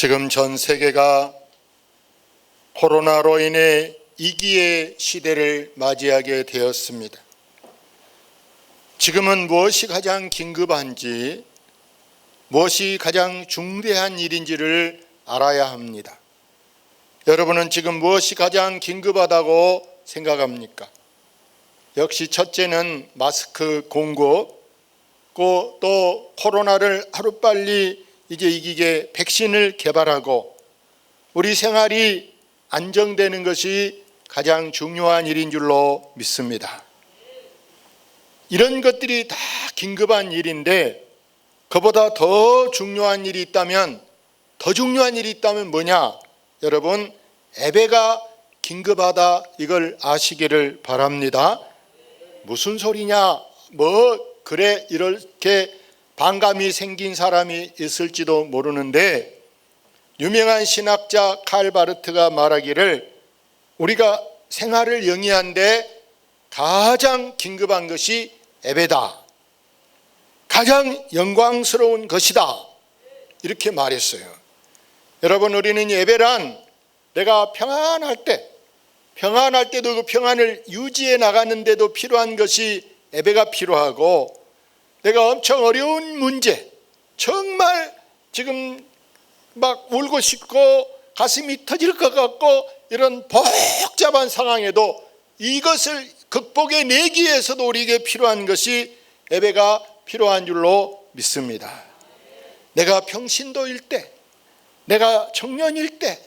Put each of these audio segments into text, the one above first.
지금 전 세계가 코로나로 인해 위기의 시대를 맞이하게 되었습니다. 지금은 무엇이 가장 긴급한지, 무엇이 가장 중대한 일인지를 알아야 합니다. 여러분은 지금 무엇이 가장 긴급하다고 생각합니까? 역시 첫째는 마스크 공급, 또 코로나를 하루빨리 이제 이기게 백신을 개발하고 우리 생활이 안정되는 것이 가장 중요한 일인 줄로 믿습니다. 이런 것들이 다 긴급한 일인데 그보다 더 중요한 일이 있다면, 뭐냐? 여러분, 예배가 긴급하다, 이걸 아시기를 바랍니다. 무슨 소리냐? 그래, 이렇게 반감이 생긴 사람이 있을지도 모르는데, 유명한 신학자 칼 바르트가 말하기를 우리가 생활을 영위하는데 가장 긴급한 것이 예배다, 가장 영광스러운 것이다, 이렇게 말했어요. 여러분, 우리는 예배란 내가 평안할 때도 그 평안을 유지해 나가는데도 필요한 것이 예배가 필요하고, 내가 엄청 어려운 문제, 정말 지금 막 울고 싶고 가슴이 터질 것 같고 이런 복잡한 상황에도 이것을 극복해내기 위해서도 우리에게 필요한 것이 예배가 필요한 줄로 믿습니다. 내가 평신도일 때, 내가 청년일 때,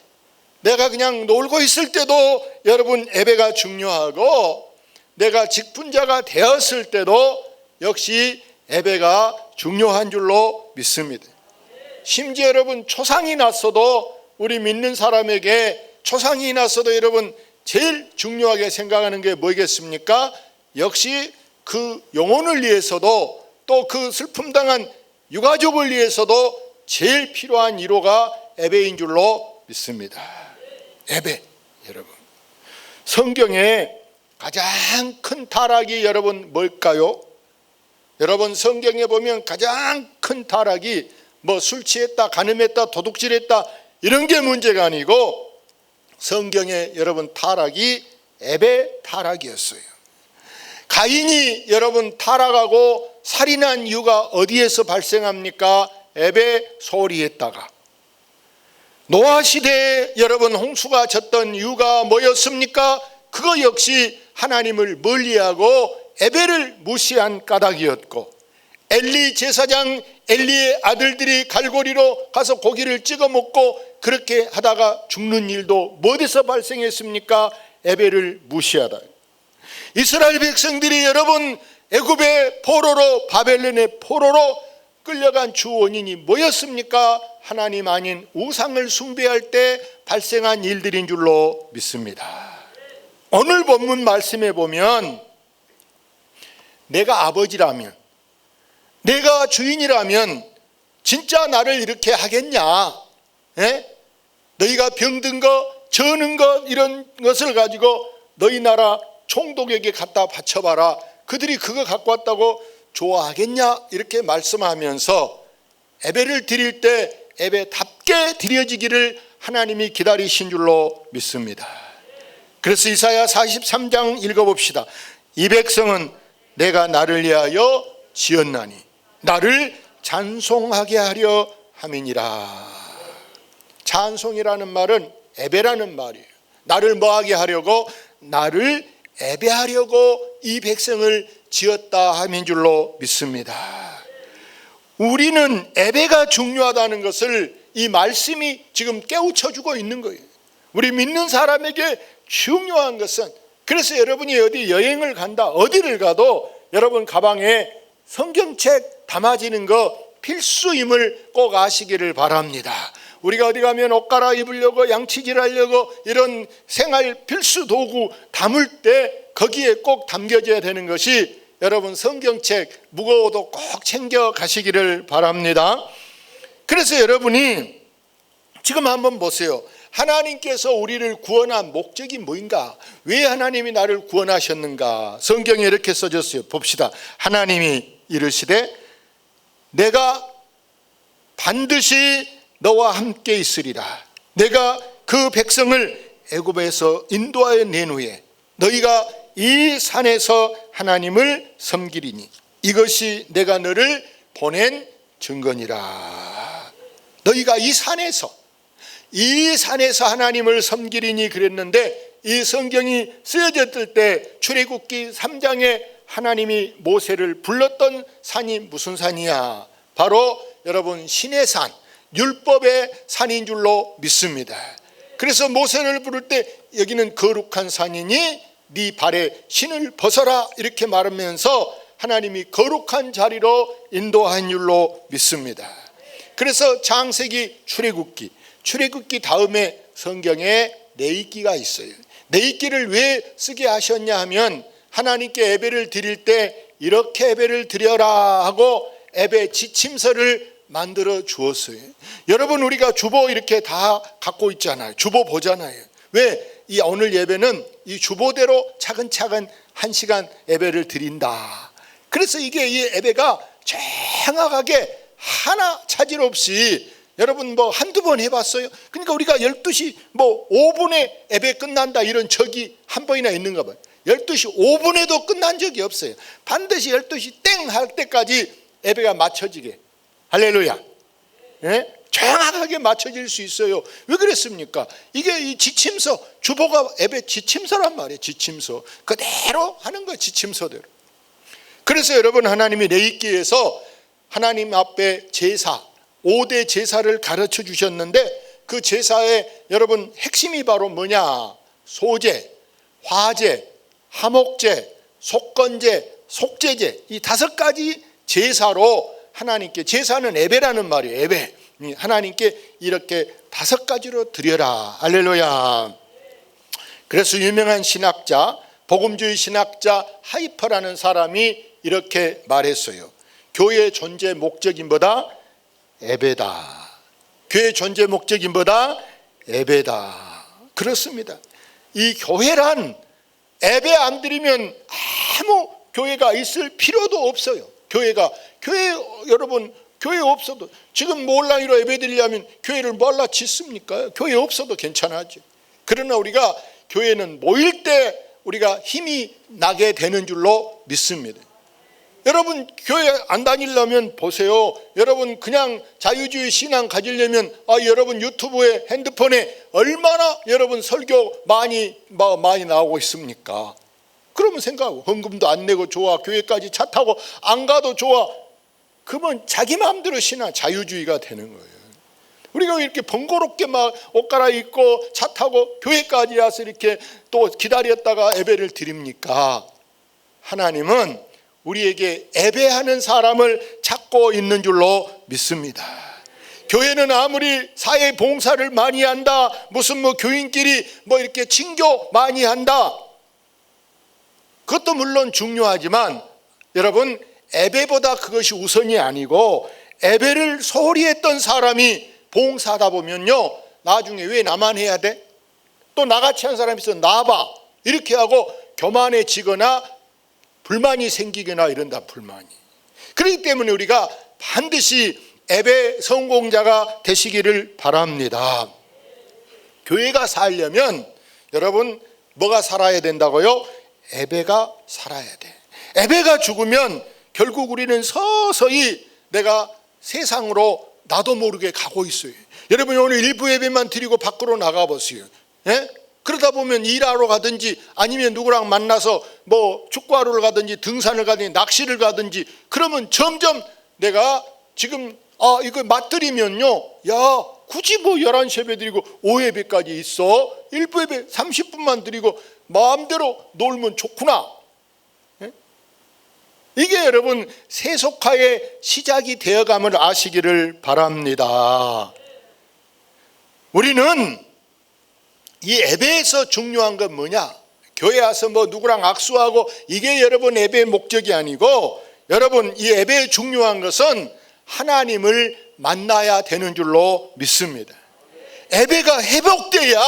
내가 그냥 놀고 있을 때도 여러분 예배가 중요하고, 내가 직분자가 되었을 때도 역시 예배가 중요한 줄로 믿습니다. 심지어 여러분, 초상이 났어도, 우리 믿는 사람에게 초상이 났어도 여러분 제일 중요하게 생각하는 게 뭐겠습니까? 역시 그 영혼을 위해서도, 또 그 슬픔당한 유가족을 위해서도 제일 필요한 위로가 예배인 줄로 믿습니다. 예배, 여러분, 성경에 가장 큰 타락이 여러분 뭘까요? 여러분, 성경에 보면 가장 큰 타락이 술 취했다, 간음했다, 도둑질했다, 이런 게 문제가 아니고, 성경에 여러분 타락이 예배 타락이었어요. 가인이 여러분 타락하고 살인한 이유가 어디에서 발생합니까? 예배 소홀히 했다가. 노아 시대에 여러분 홍수가 졌던 이유가 뭐였습니까? 그거 역시 하나님을 멀리하고 예배를 무시한 까닭이었고, 엘리 제사장, 엘리의 아들들이 갈고리로 가서 고기를 찍어 먹고 그렇게 하다가 죽는 일도 어디서 발생했습니까? 예배를 무시하다. 이스라엘 백성들이 여러분 애굽의 포로로, 바벨론의 포로로 끌려간 주 원인이 뭐였습니까? 하나님 아닌 우상을 숭배할 때 발생한 일들인 줄로 믿습니다. 오늘 본문 말씀에 보면, 내가 아버지라면, 내가 주인이라면 진짜 나를 이렇게 하겠냐? 너희가 병든 거, 저는 것, 이런 것을 가지고 너희 나라 총독에게 갖다 바쳐봐라, 그들이 그거 갖고 왔다고 좋아하겠냐? 이렇게 말씀하면서 예배를 드릴 때 예배답게 드려지기를 하나님이 기다리신 줄로 믿습니다. 그래서 이사야 43장 읽어봅시다. 이 백성은 내가 나를 위하여 지었나니 나를 찬송하게 하려 함이니라. 찬송이라는 말은 예배라는 말이에요. 나를 뭐하게 하려고? 나를 예배하려고 이 백성을 지었다 함인 줄로 믿습니다. 우리는 예배가 중요하다는 것을 이 말씀이 지금 깨우쳐주고 있는 거예요. 우리 믿는 사람에게 중요한 것은, 그래서 여러분이 어디 여행을 간다, 어디를 가도 여러분 가방에 성경책 담아지는 거 필수임을 꼭 아시기를 바랍니다. 우리가 어디 가면 옷 갈아입으려고, 양치질 하려고 이런 생활 필수 도구 담을 때 거기에 꼭 담겨져야 되는 것이 여러분 성경책, 무거워도 꼭 챙겨 가시기를 바랍니다. 그래서 여러분이 지금 한번 보세요. 하나님께서 우리를 구원한 목적이 뭐인가? 왜 하나님이 나를 구원하셨는가? 성경에 이렇게 써졌어요. 봅시다. 하나님이 이르시되 내가 반드시 너와 함께 있으리라. 내가 그 백성을 애굽에서 인도하여 낸 후에 너희가 이 산에서 하나님을 섬기리니 이것이 내가 너를 보낸 증거니라. 너희가 이 산에서 하나님을 섬기리니 그랬는데, 이 성경이 쓰여졌을 때 출애굽기 3장에 하나님이 모세를 불렀던 산이 무슨 산이야? 바로 여러분 시내산, 율법의 산인 줄로 믿습니다. 그래서 모세를 부를 때 여기는 거룩한 산이니 네 발에 신을 벗어라 이렇게 말하면서 하나님이 거룩한 자리로 인도한 줄로 믿습니다. 그래서 창세기, 출애굽기 다음에 성경에 레위기가 있어요. 레위기를 왜 쓰게 하셨냐 하면 하나님께 예배를 드릴 때 이렇게 예배를 드려라 하고 예배 지침서를 만들어 주었어요. 여러분, 우리가 주보 이렇게 다 갖고 있잖아요. 주보 보잖아요. 왜? 이 오늘 예배는 이 주보대로 차근차근 1시간 예배를 드린다. 그래서 이게 이 예배가 정확하게 하나 차질 없이, 여러분 뭐 한두 번 해봤어요? 그러니까 우리가 12시 5분에 예배 끝난다 이런 적이 한 번이나 있는가 봐요. 12시 5분에도 끝난 적이 없어요. 반드시 12시 땡 할 때까지 예배가 맞춰지게. 할렐루야. 예? 정확하게 맞춰질 수 있어요. 왜 그랬습니까? 이게 이 지침서, 주보가 예배 지침서란 말이에요. 지침서 그대로 하는 거예요. 지침서대로. 그래서 여러분, 하나님이 레위기에서 하나님 앞에 제사, 5대 제사를 가르쳐 주셨는데, 그 제사의 여러분 핵심이 바로 뭐냐? 소제, 화제, 화목제, 속건제, 속제제, 이 5가지 제사로 하나님께, 제사는 예배라는 말이에요. 예배. 하나님께 이렇게 5가지로 드려라. 할렐루야. 그래서 유명한 신학자, 복음주의 신학자 하이퍼라는 사람이 이렇게 말했어요. 교회의 존재 목적이 뭐다? 예배다. 교회의 존재 목적이 뭐다? 예배다. 그렇습니다. 이 교회란 예배 안 드리면 아무 교회가 있을 필요도 없어요. 여러분, 교회 없어도, 지금 온라인으로 예배 드리려면 교회를 뭘라 짓습니까? 교회 없어도 괜찮아죠. 그러나 우리가 교회는 모일 때 우리가 힘이 나게 되는 줄로 믿습니다. 여러분, 교회 안 다니려면 보세요. 여러분, 그냥 자유주의 신앙 가지려면 여러분 유튜브에, 핸드폰에 얼마나 여러분 설교 많이 나오고 있습니까? 그러면 생각하고, 헌금도 안 내고 좋아, 교회까지 차 타고 안 가도 좋아. 그러면 자기 마음대로 신앙 자유주의가 되는 거예요. 우리가 왜 이렇게 번거롭게 막 옷 갈아입고 차 타고 교회까지 와서 이렇게 또 기다렸다가 예배를 드립니까? 하나님은 우리에게 예배하는 사람을 찾고 있는 줄로 믿습니다. 교회는 아무리 사회 봉사를 많이 한다, 무슨 교인끼리 이렇게 친교 많이 한다, 그것도 물론 중요하지만 여러분, 예배보다 그것이 우선이 아니고, 예배를 소홀히 했던 사람이 봉사하다 보면요, 나중에 왜 나만 해야 돼? 또 나같이 한 사람이 있어, 나봐, 이렇게 하고 교만해지거나 불만이 생기거나 이런다. 불만이. 그렇기 때문에 우리가 반드시 예배 성공자가 되시기를 바랍니다. 교회가 살려면 여러분 뭐가 살아야 된다고요? 예배가 살아야 돼. 예배가 죽으면 결국 우리는 서서히 내가 세상으로 나도 모르게 가고 있어요. 여러분, 오늘 일부 예배만 드리고 밖으로 나가보세요. 예? 그러다 보면 일하러 가든지 아니면 누구랑 만나서 축구하러 가든지 등산을 가든지 낚시를 가든지, 그러면 점점 내가 지금 이거 맞들이면요, 야 굳이 11시 예배 드리고 5예배까지 있어? 일부 예배 30분만 드리고 마음대로 놀면 좋구나. 예? 이게 여러분 세속화의 시작이 되어감을 아시기를 바랍니다. 우리는 이 예배에서 중요한 건 뭐냐? 교회 와서 누구랑 악수하고 이게 여러분 예배의 목적이 아니고, 여러분 이 예배의 중요한 것은 하나님을 만나야 되는 줄로 믿습니다. 예배가 회복돼야,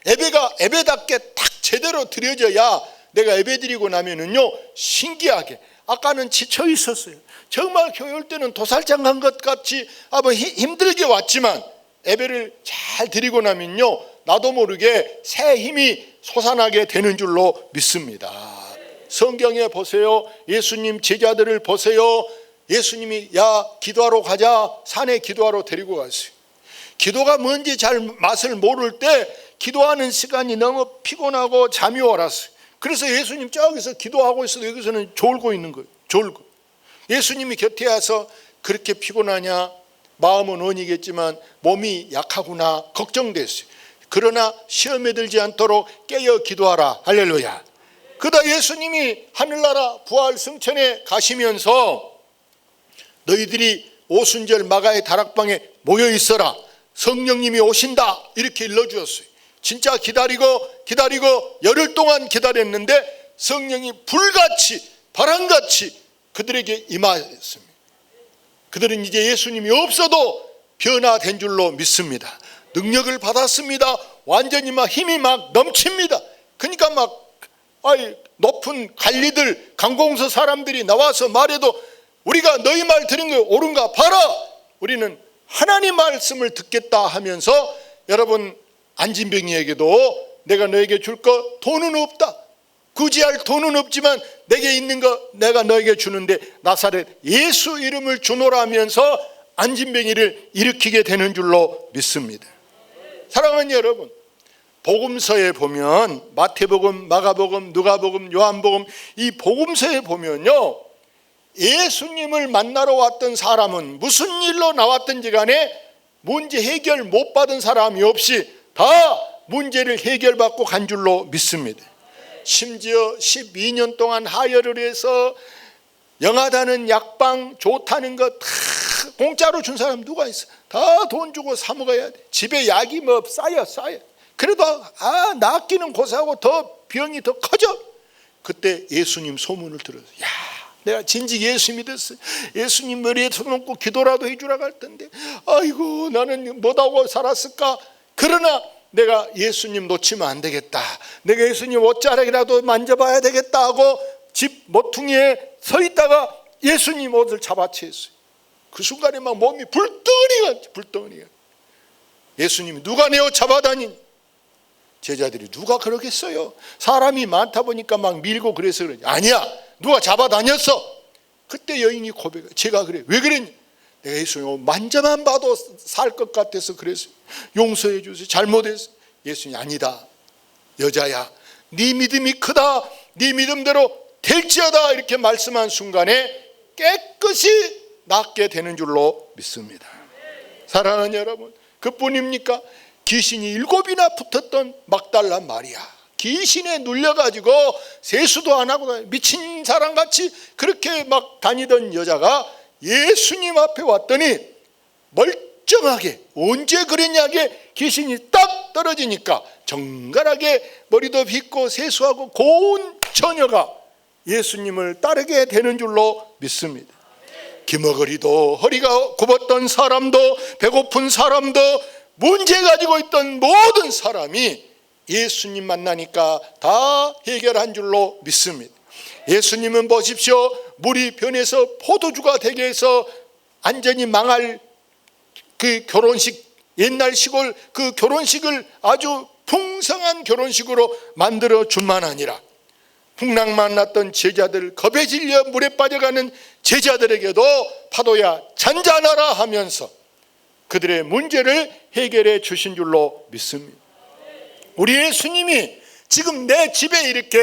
예배가 예배답게 딱 제대로 드려져야 내가 예배 드리고 나면은요, 신기하게, 아까는 지쳐 있었어요. 정말 교회 올 때는 도살장 간 것 같이 힘들게 왔지만 예배를 잘 드리고 나면요, 나도 모르게 새 힘이 솟아나게 되는 줄로 믿습니다. 성경에 보세요. 예수님 제자들을 보세요. 예수님이 야 기도하러 가자, 산에 기도하러 데리고 갔어요. 기도가 뭔지 잘 맛을 모를 때 기도하는 시간이 너무 피곤하고 잠이 와랐어요. 그래서 예수님 저기서 기도하고 있어도 여기서는 졸고 있는 거예요. 졸고. 예수님이 곁에 와서 그렇게 피곤하냐, 마음은 원이겠지만 몸이 약하구나 걱정됐어요. 그러나 시험에 들지 않도록 깨어 기도하라. 할렐루야. 그러다 예수님이 하늘나라 부활 승천에 가시면서 너희들이 오순절 마가의 다락방에 모여 있어라, 성령님이 오신다, 이렇게 일러주었어요. 진짜 기다리고 열흘 동안 기다렸는데 성령이 불같이 바람같이 그들에게 임하였습니다. 그들은 이제 예수님이 없어도 변화된 줄로 믿습니다. 능력을 받았습니다. 완전히 막 힘이 막 넘칩니다. 그러니까 막 높은 관리들, 관공서 사람들이 나와서 말해도 우리가 너희 말 들은 거 옳은가 봐라, 우리는 하나님 말씀을 듣겠다 하면서, 여러분 안진병이에게도 내가 너에게 줄 거 돈은 없다, 구제할 돈은 없지만 내게 있는 거 내가 너에게 주는데 나사렛 예수 이름을 주노라 하면서 안진병이를 일으키게 되는 줄로 믿습니다. 사랑하는 여러분, 복음서에 보면 마태복음, 마가복음, 누가복음, 요한복음, 이 복음서에 보면요, 예수님을 만나러 왔던 사람은 무슨 일로 나왔든지 간에 문제 해결 못 받은 사람이 없이 다 문제를 해결받고 간 줄로 믿습니다. 심지어 12년 동안 하혈을 해서 영하다는 약방, 좋다는 거 다 공짜로 준 사람 누가 있어? 다 돈 주고 사 먹어야 돼. 집에 약이 뭐 쌓여. 그래도 낫기는 고사하고 더 병이 더 커져. 그때 예수님 소문을 들었어요. 야, 내가 진즉 예수 믿었어. 예수님 머리에 손 얹고 기도라도 해주라 할 텐데 아이고 나는 못하고 살았을까. 그러나 내가 예수님 놓치면 안 되겠다, 내가 예수님 옷자락이라도 만져봐야 되겠다 하고 집 모퉁이에 서 있다가 예수님 옷을 잡아채었어요. 그 순간에 막 몸이 불덩이가. 예수님이 누가 내 옷 잡아다니니? 제자들이 누가 그러겠어요? 사람이 많다 보니까 막 밀고 그래서 그러지. 아니야, 누가 잡아다녔어. 그때 여인이 고백해. 제가 그래. 왜 그랬니? 내가 예수님 만져만 봐도 살 것 같아서 그랬어요. 용서해 주세요. 잘못했어요. 예수님이 아니다, 여자야, 네 믿음이 크다, 네 믿음대로 될지어다, 이렇게 말씀한 순간에 깨끗이 낫게 되는 줄로 믿습니다. 사랑하는 여러분, 그뿐입니까? 귀신이 7이나 붙었던 막달라 마리아, 귀신에 눌려가지고 세수도 안 하고 미친 사람같이 그렇게 막 다니던 여자가 예수님 앞에 왔더니 멀쩡하게, 언제 그랬냐게 귀신이 딱 떨어지니까 정갈하게 머리도 빗고 세수하고 고운 처녀가 예수님을 따르게 되는 줄로 믿습니다. 기머거리도 허리가 굽었던 사람도 배고픈 사람도 문제 가지고 있던 모든 사람이 예수님 만나니까 다 해결한 줄로 믿습니다. 예수님은 보십시오, 물이 변해서 포도주가 되게 해서 완전히 망할 그 결혼식, 옛날 시골 그 결혼식을 아주 풍성한 결혼식으로 만들어 줄만 아니라 풍랑 만났던 제자들, 겁에 질려 물에 빠져가는 제자들에게도 파도야 잔잔하라 하면서 그들의 문제를 해결해 주신 줄로 믿습니다. 우리 예수님이 지금 내 집에 이렇게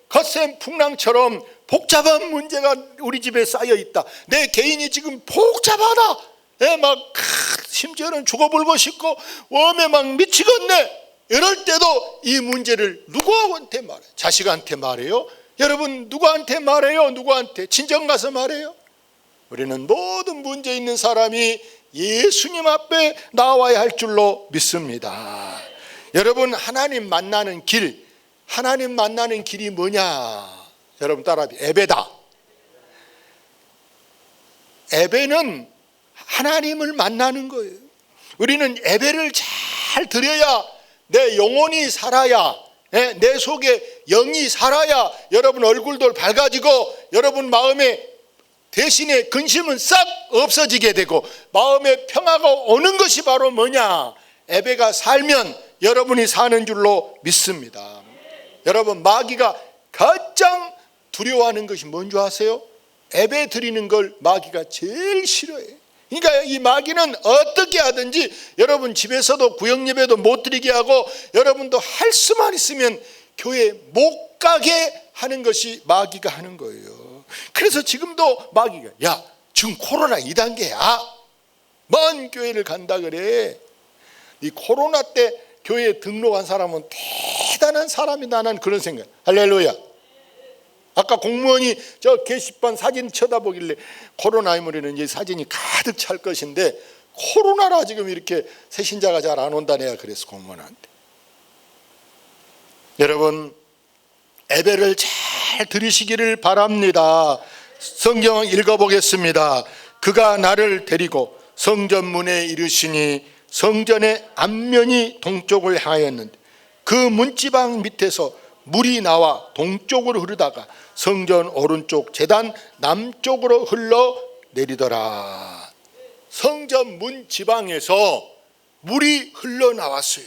거센 풍랑처럼 복잡한 문제가 우리 집에 쌓여 있다, 내 개인이 지금 복잡하다, 막 심지어는 죽어버리고 싶고 웜에 막 미치겠네, 이럴 때도 이 문제를 누구한테 말해요? 자식한테 말해요? 여러분 누구한테 말해요? 누구한테? 친정 가서 말해요? 우리는 모든 문제 있는 사람이 예수님 앞에 나와야 할 줄로 믿습니다. 여러분, 하나님 만나는 길, 하나님 만나는 길이 뭐냐? 여러분 따라합시다. 예배다. 예배는 하나님을 만나는 거예요. 우리는 예배를 잘 드려야 내 영혼이 살아야, 내 속에 영이 살아야 여러분 얼굴도 밝아지고 여러분 마음에 대신에 근심은 싹 없어지게 되고 마음의 평화가 오는 것이 바로 뭐냐? 예배가 살면 여러분이 사는 줄로 믿습니다. 여러분, 마귀가 가장 두려워하는 것이 뭔지 아세요? 예배 드리는 걸 마귀가 제일 싫어해요. 그러니까 이 마귀는 어떻게 하든지 여러분 집에서도 구역예배도 못 드리게 하고 여러분도 할 수만 있으면 교회 못 가게 하는 것이 마귀가 하는 거예요. 그래서 지금도 마귀가 야, 지금 코로나 2단계야. 먼 교회를 간다 그래. 이 코로나 때 교회에 등록한 사람은 대단한 사람이다. 나는 그런 생각. 할렐루야. 아까 공무원이 저 게시판 사진 쳐다보길래 코로나이면은 이제 사진이 가득 찰 것인데 코로나라 지금 이렇게 새신자가 잘 안 온다 내가 그래서 공무원한테. 여러분, 예배를 잘 들으시기를 바랍니다. 성경 읽어보겠습니다. 그가 나를 데리고 성전문에 이르시니 성전의 앞면이 동쪽을 향하였는데 그 문지방 밑에서 물이 나와 동쪽으로 흐르다가 성전 오른쪽 제단 남쪽으로 흘러 내리더라. 성전 문 지방에서 물이 흘러나왔어요.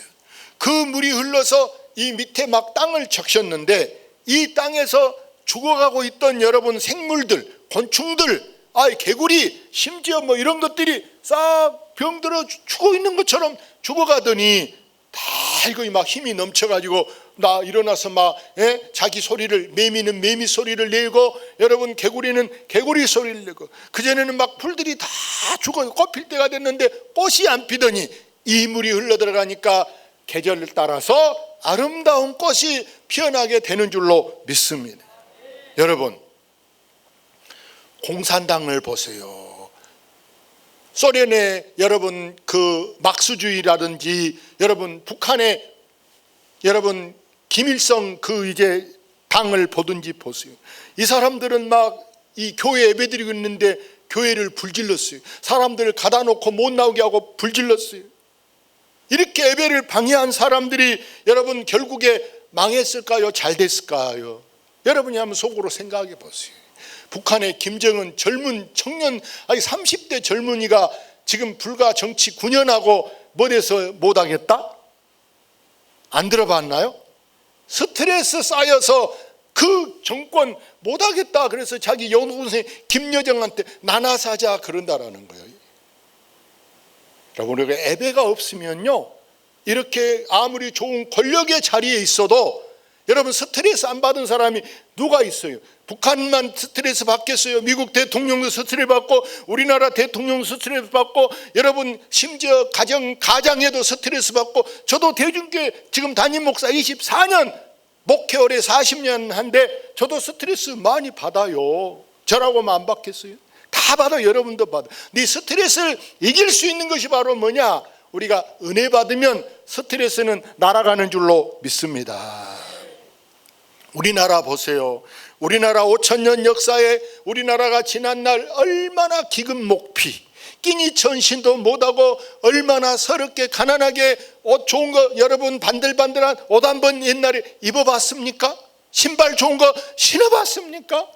그 물이 흘러서 이 밑에 막 땅을 적셨는데 이 땅에서 죽어가고 있던 여러분 생물들, 곤충들, 개구리, 심지어 뭐 이런 것들이 싹 병들어 죽어 있는 것처럼 죽어가더니 다 이거 막 힘이 넘쳐가지고 나 일어나서 막 자기 소리를, 매미는 매미 소리를 내고 여러분 개구리는 개구리 소리를 내고 그전에는 막 풀들이 다 죽어 꽃필 때가 됐는데 꽃이 안 피더니 이 물이 흘러 들어가니까 계절을 따라서 아름다운 꽃이 피어나게 되는 줄로 믿습니다. 여러분, 공산당을 보세요. 소련의 여러분 그 막수주의라든지 여러분 북한의 여러분 김일성 그 이제 당을 보든지 보세요. 이 사람들은 막 이 교회 예배드리고 있는데 교회를 불질렀어요. 사람들을 가다 놓고 못 나오게 하고 불질렀어요. 이렇게 예배를 방해한 사람들이 여러분 결국에 망했을까요? 잘 됐을까요? 여러분이 한번 속으로 생각해 보세요. 북한의 김정은 젊은 청년, 30대 젊은이가 지금 불과 정치 9년하고 뭐 돼서 못하겠다? 안 들어봤나요? 스트레스 쌓여서 그 정권 못하겠다 그래서 자기 연구생 김여정한테 나눠사자 그런다라는 거예요. 여러분, 우리가 예배가 없으면요 이렇게 아무리 좋은 권력의 자리에 있어도 여러분 스트레스 안 받은 사람이 누가 있어요? 북한만 스트레스 받겠어요? 미국 대통령도 스트레스 받고 우리나라 대통령도 스트레스 받고 여러분 심지어 가장에도 스트레스 받고 저도 대중교회 지금 담임 목사 24년 목회 오래 40년 한데 저도 스트레스 많이 받아요. 저라고만 안 받겠어요? 다 받아. 여러분도 받아. 네 스트레스를 이길 수 있는 것이 바로 뭐냐? 우리가 은혜 받으면 스트레스는 날아가는 줄로 믿습니다. 우리나라 보세요. 우리나라 5,000년 역사에 우리나라가 지난날 얼마나 기근목피 끼니 천신도 못하고 얼마나 서럽게 가난하게 옷 좋은 거 여러분 반들반들한 옷 한번 옛날에 입어봤습니까? 신발 좋은 거 신어봤습니까?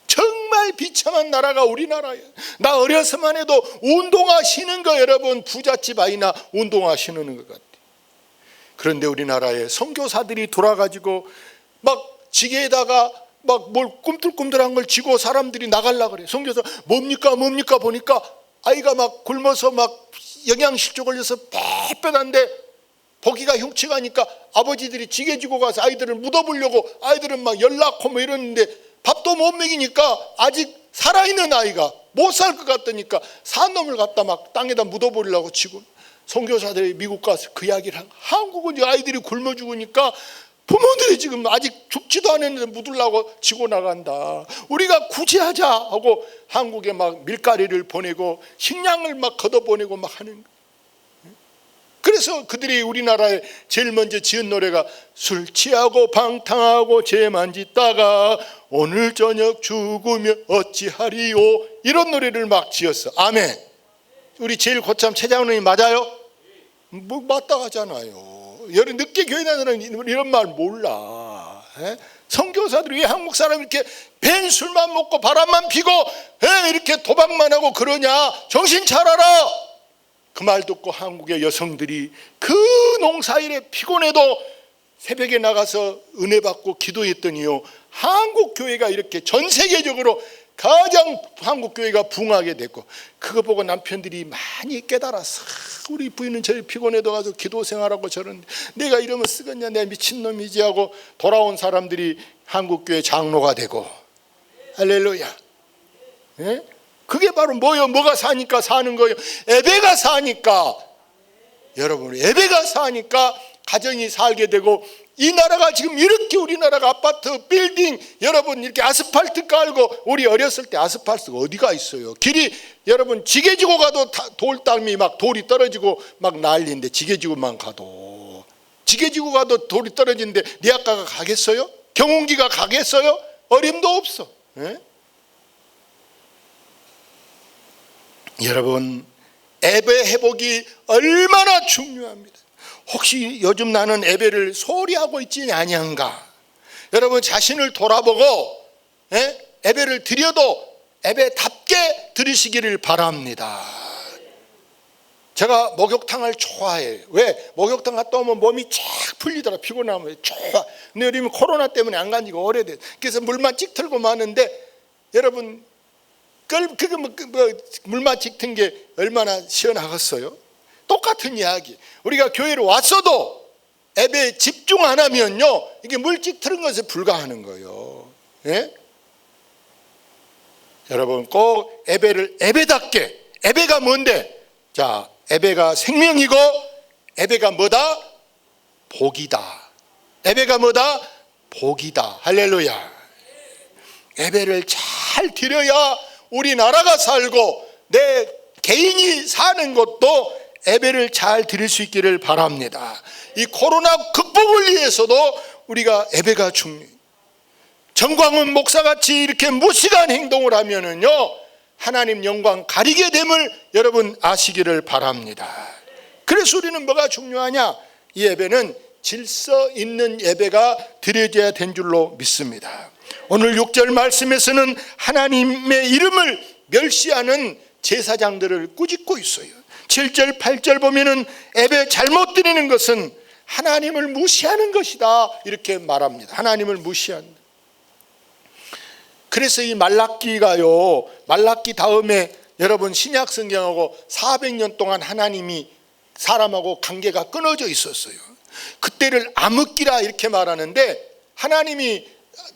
정말 비참한 나라가 우리나라예요. 나 어려서만 해도 운동화 신은 거 여러분 부잣집 아이나 운동화 신는 것 같아요. 그런데 우리나라에 선교사들이 돌아가지고 막 지게에다가 막 뭘 꿈틀꿈틀한 걸 쥐고 사람들이 나가려고 그래요. 선교사 뭡니까 보니까 아이가 막 굶어서 막 영양실조 걸려서 빽빽한데 보기가 흉측하니까 아버지들이 지게 쥐고 가서 아이들을 묻어보려고 아이들은 막 연락하고 뭐 이러는데 밥도 못 먹이니까 아직 살아있는 아이가 못 살 것 같다니까 산 놈을 갖다 막 땅에다 묻어버리려고 치고 선교사들이 미국 가서 그 이야기를 한국은 아이들이 굶어 죽으니까 부모들이 지금 아직 죽지도 않았는데 묻으려고 치고 나간다. 우리가 구제하자 하고 한국에 막 밀가리를 보내고 식량을 막 걷어보내고 막 하는 거예요. 그래서 그들이 우리나라에 제일 먼저 지은 노래가 술 취하고 방탕하고 죄만 짓다가 오늘 저녁 죽으면 어찌하리요 이런 노래를 막 지었어. 아멘. 우리 제일 고참 최장로님 맞아요? 뭐 맞다 하잖아요. 늦게 교회 다니는 이런 말 몰라. 선교사들이 왜 한국 사람 이렇게 벤 술만 먹고 바람만 피고 왜 이렇게 도박만 하고 그러냐? 정신 차려라. 그 말 듣고 한국의 여성들이 그 농사일에 피곤해도 새벽에 나가서 은혜 받고 기도했더니요, 한국 교회가 이렇게 전 세계적으로 가장 한국 교회가 부흥하게 됐고, 그거 보고 남편들이 많이 깨달았어. 우리 부인은 저희 피곤해도 가서 기도 생활하고 저러는데 내가 이러면 쓰겠냐, 내 미친놈이지 하고 돌아온 사람들이 한국 교회 장로가 되고. 할렐루야. 예? 그게 바로 뭐요? 뭐가 사니까 사는 거예요? 예배가 사니까. 여러분, 예배가 사니까 가정이 살게 되고, 이 나라가 지금 이렇게, 우리나라가 아파트, 빌딩, 여러분 이렇게 아스팔트 깔고, 우리 어렸을 때 아스팔트가 어디가 있어요? 길이 여러분 지게지고 가도 돌담이 막 돌이 떨어지고 막 난리인데, 지게지고만 가도, 지게지고 가도 돌이 떨어지는데 네 아까가 가겠어요? 경운기가 가겠어요? 어림도 없어. 예? 여러분, 예배 회복이 얼마나 중요합니다. 혹시 요즘 나는 예배를 소홀히 하고 있지 아니한가? 여러분 자신을 돌아보고 예배를 드려도 예배답게 드리시기를 바랍니다. 제가 목욕탕을 좋아해요. 왜? 목욕탕 갔다 오면 몸이 쫙 풀리더라. 피곤하면 좋아. 근데 요즘 코로나 때문에 안 간 지가 오래됐어요. 그래서 물만 찍 틀고 마는데, 여러분 그게 물만 찍튼 게 얼마나 시원하겠어요? 똑같은 이야기. 우리가 교회로 왔어도 예배에 집중 안 하면요, 이게 물찍 틀은 것에 불과하는 거예요. 예? 여러분 꼭 예배를 예배답게. 예배가 뭔데? 자, 예배가 생명이고, 예배가 뭐다? 복이다. 예배가 뭐다? 복이다. 할렐루야. 예배를 잘 드려야 우리나라가 살고 내 개인이 사는 것도 예배를 잘 드릴 수 있기를 바랍니다. 이 코로나 극복을 위해서도 우리가 예배가 중요해요. 정광훈 목사같이 이렇게 무식한 행동을 하면은요, 하나님 영광 가리게 됨을 여러분 아시기를 바랍니다. 그래서 우리는 뭐가 중요하냐? 이 예배는 질서 있는 예배가 드려져야 된 줄로 믿습니다. 오늘 6절 말씀에서는 하나님의 이름을 멸시하는 제사장들을 꾸짖고 있어요. 7절 8절 보면은 예배 잘못 드리는 것은 하나님을 무시하는 것이다, 이렇게 말합니다. 하나님을 무시한다. 그래서 이 말라기가요, 말라기 다음에 여러분 신약 성경하고 400년 동안 하나님이 사람하고 관계가 끊어져 있었어요. 그때를 암흑기라 이렇게 말하는데, 하나님이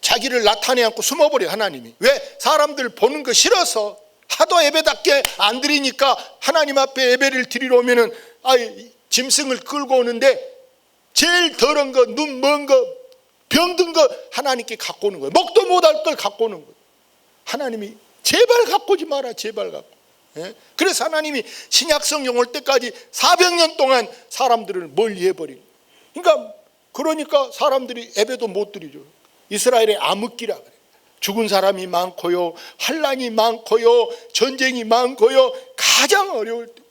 자기를 나타내 않고 숨어버려요. 하나님이. 왜? 사람들 보는 거 싫어서. 하도 예배답게 안 드리니까 하나님 앞에 예배를 드리러 오면은 짐승을 끌고 오는데, 제일 더러운 거, 눈 먼 거, 병든 거 하나님께 갖고 오는 거예요. 먹도 못할 걸 갖고 오는 거예요. 하나님이 제발 갖고 오지 마라, 제발 갖고. 예? 그래서 하나님이 신약성경 올 때까지 400년 동안 사람들을 멀리 해버린. 그러니까 사람들이 예배도 못 드리죠. 이스라엘의 암흑기라 그래요. 죽은 사람이 많고요, 환난이 많고요, 전쟁이 많고요. 가장 어려울 때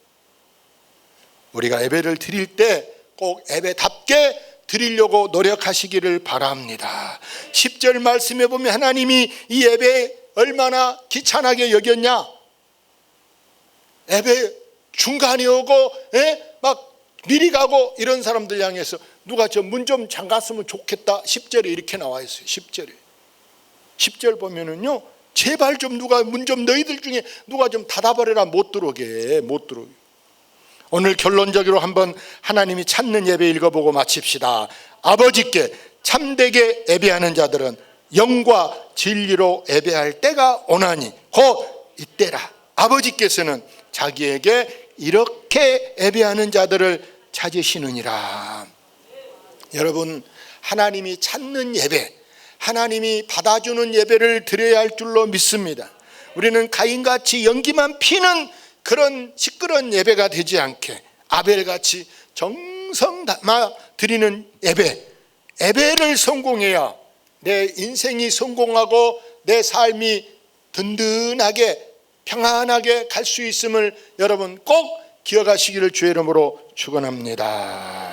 우리가 예배를 드릴 때 꼭 예배답게 드리려고 노력하시기를 바랍니다. 10절 말씀에 보면 하나님이 이 예배 얼마나 귀찮게 여겼냐? 예배 중간에 오고 막 미리 가고 이런 사람들 향해서 누가 저 문 좀 잠갔으면 좋겠다, 10절에 이렇게 나와 있어요. 10절 보면은요, 제발 좀 누가 문 좀, 너희들 중에 누가 좀 닫아버려라, 못 들어오게. 오늘 결론적으로 한번 하나님이 찾는 예배 읽어보고 마칩시다. 아버지께 참되게 예배하는 자들은 영과 진리로 예배할 때가 오나니 곧 이때라. 아버지께서는 자기에게 이렇게 예배하는 자들을 찾으시느니라. 여러분, 하나님이 찾는 예배, 하나님이 받아주는 예배를 드려야 할 줄로 믿습니다. 우리는 가인같이 연기만 피는 그런 시끄러운 예배가 되지 않게, 아벨같이 정성 담아 드리는 예배를 성공해야 내 인생이 성공하고 내 삶이 든든하게 평안하게 갈 수 있음을 여러분 꼭 기억하시기를 주의 이름으로 축원합니다.